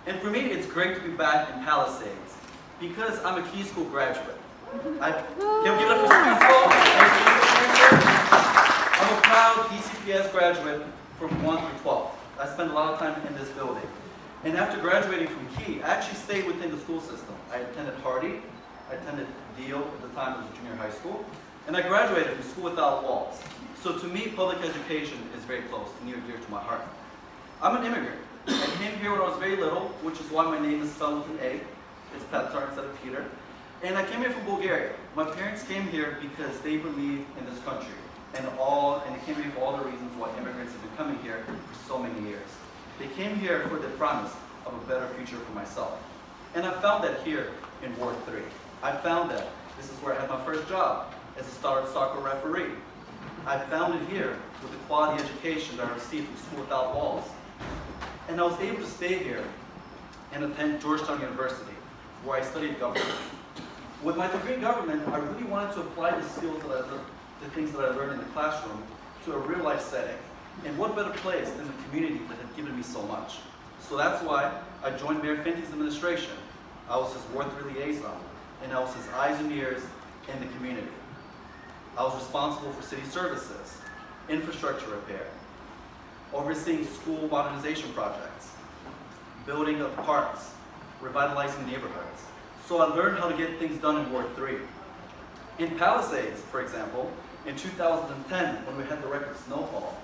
And for me, it's great to be back in Palisades because I'm a Key School graduate. Can we give it up for Key School? I'm a proud DCPS graduate from 1 through 12. I spent a lot of time in this building. And after graduating from Key, I actually stayed within the school system. I attended Hardy, I attended Deal at the time it was junior high school, and I graduated from School Without Walls. So to me, public education is very close, near and dear to my heart. I'm an immigrant. I came here when I was very little, which is why my name is spelled with an A. It's Petar instead of Peter. And I came here from Bulgaria. My parents came here because they believe in this country. And they came here for all the reasons why immigrants have been coming here for so many years. They came here for the promise of a better future for myself. And I found that here in Ward 3. I found that this is where I had my first job as a soccer referee. I found it here with the quality education that I received from School Without Walls. And I was able to stay here and attend Georgetown University, where I studied government. With my degree in government, I really wanted to apply the skills that I learned, the things that I learned in the classroom, to a real-life setting. And what better place than the community that had given me so much? So that's why I joined Mayor Fenty's administration. I was his Ward 3 liaison, and I was his eyes and ears in the community. I was responsible for city services, infrastructure repair, overseeing school modernization projects, building of parks, revitalizing neighborhoods. So I learned how to get things done in Ward 3. In Palisades, for example, in 2010, when we had the record snowfall,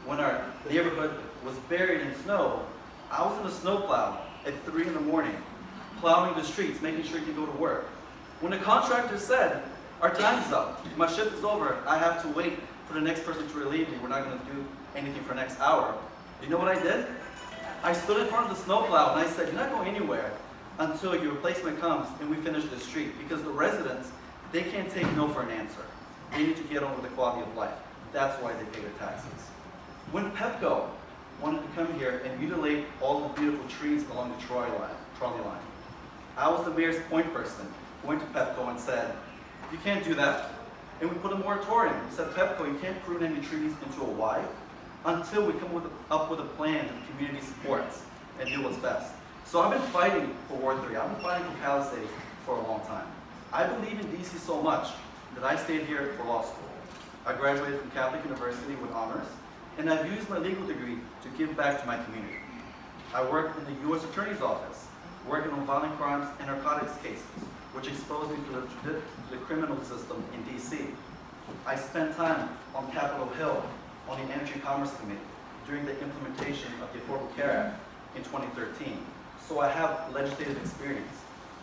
when our neighborhood was buried in snow, I was in a snowplow at 3 in the morning, plowing the streets, making sure you could go to work. When the contractor said, "Our time's up, my shift is over, I have to wait for the next person to relieve me, we're not going to do anything for the next hour," you know what I did? I stood in front of the snowplow and I said, "You're not going anywhere until your replacement comes and we finish the street," because the residents, they can't take no for an answer. They need to get on with the quality of life. That's why they pay their taxes. When Pepco wanted to come here and mutilate all the beautiful trees along the trolley line, I was the mayor's point person who went to Pepco and said, "You can't do that." And we put a moratorium. We said, "Pepco, you can't prune any trees into a Y until we come up with a plan that the community supports and do what's best." So I've been fighting for Ward 3. I've been fighting for Palisades for a long time. I believe in DC so much that I stayed here for law school. I graduated from Catholic University with honors, and I've used my legal degree to give back to my community. I worked in the U.S. Attorney's Office, working on violent crimes and narcotics cases, which exposed me to the criminal system in DC. I spent time on Capitol Hill on the Energy and Commerce Committee during the implementation of the Affordable Care Act in 2013. So I have legislative experience.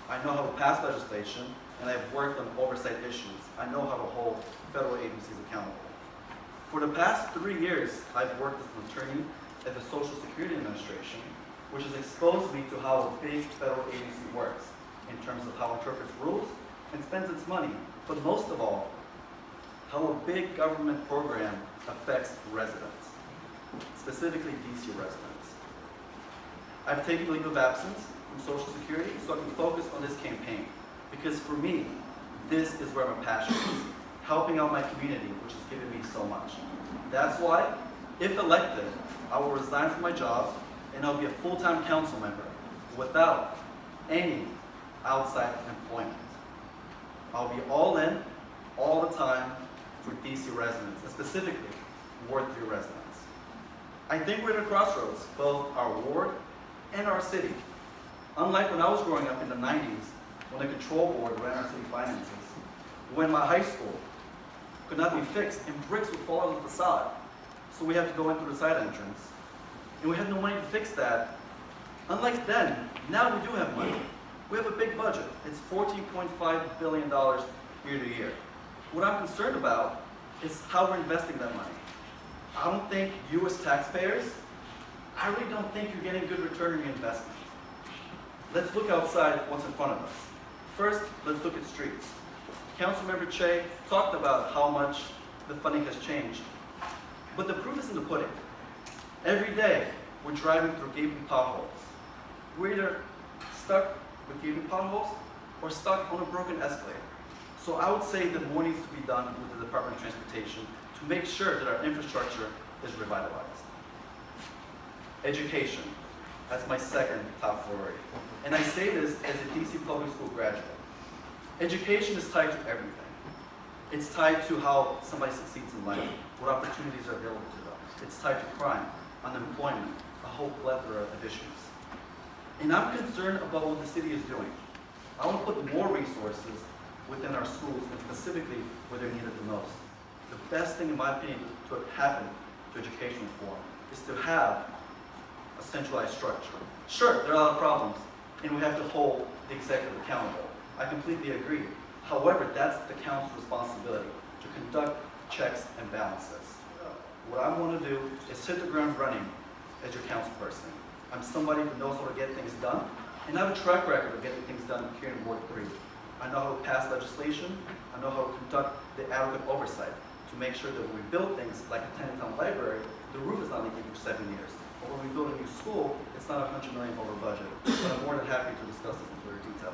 I know how to pass legislation, and I've worked on oversight issues. I know how to hold federal agencies accountable. For the past 3 years, I've worked as an attorney at the Social Security Administration, which has exposed me to how a big federal agency works in terms of how it interprets rules and spends its money, but most of all, how a big government program affects residents, specifically DC residents. I've taken leave of absence from Social Security so I can focus on this campaign, because for me, this is where my passion is, helping out my community, which has given me so much. That's why, if elected, I will resign from my job and I'll be a full-time council member without any outside employment. I'll be all in, all the time for DC residents, and specifically Ward 3 residents. I think we're at a crossroads, both our ward and our city. Unlike when I was growing up in the 90s, when the control board ran our city finances, when my high school could not be fixed and bricks would fall out of the facade, so we had to go in through the side entrance, and we had no money to fix that. Unlike then, now we do have money. We have a big budget. It's $14.5 billion year to year. What I'm concerned about is how we're investing that money. I don't think you as taxpayers, I really don't think you're getting good return on your investment. Let's look outside what's in front of us. First, let's look at streets. Councilmember Che talked about how much the funding has changed, but the proof is in the pudding. Every day, we're driving through gaping potholes. We're either stuck with gaping potholes or stuck on a broken escalator. So I would say that more needs to be done with the Department of Transportation to make sure that our infrastructure is revitalized. Education. That's my second top priority. And I say this as a DC public school graduate. Education is tied to everything. It's tied to how somebody succeeds in life, what opportunities are available to them. It's tied to crime, unemployment, a whole plethora of issues. And I'm concerned about what the city is doing. I want to put more resources within our schools, and specifically where they're needed the most. The best thing, in my opinion, to happen to education reform is to have a centralized structure. Sure, there are a lot of problems, and we have to hold the executive accountable. I completely agree. However, that's the council's responsibility to conduct checks and balances. What I want to do is hit the ground running as your council person. I'm somebody who knows how to get things done, and I have a track record of getting things done here in Ward 3. I know how to pass legislation. I know how to conduct the adequate oversight to make sure that when we build things like a Tennytown library, the roof is not leaking for 7 years. Or when we build a new school, it's not $100 million over budget. But I'm more than happy to discuss this in further detail.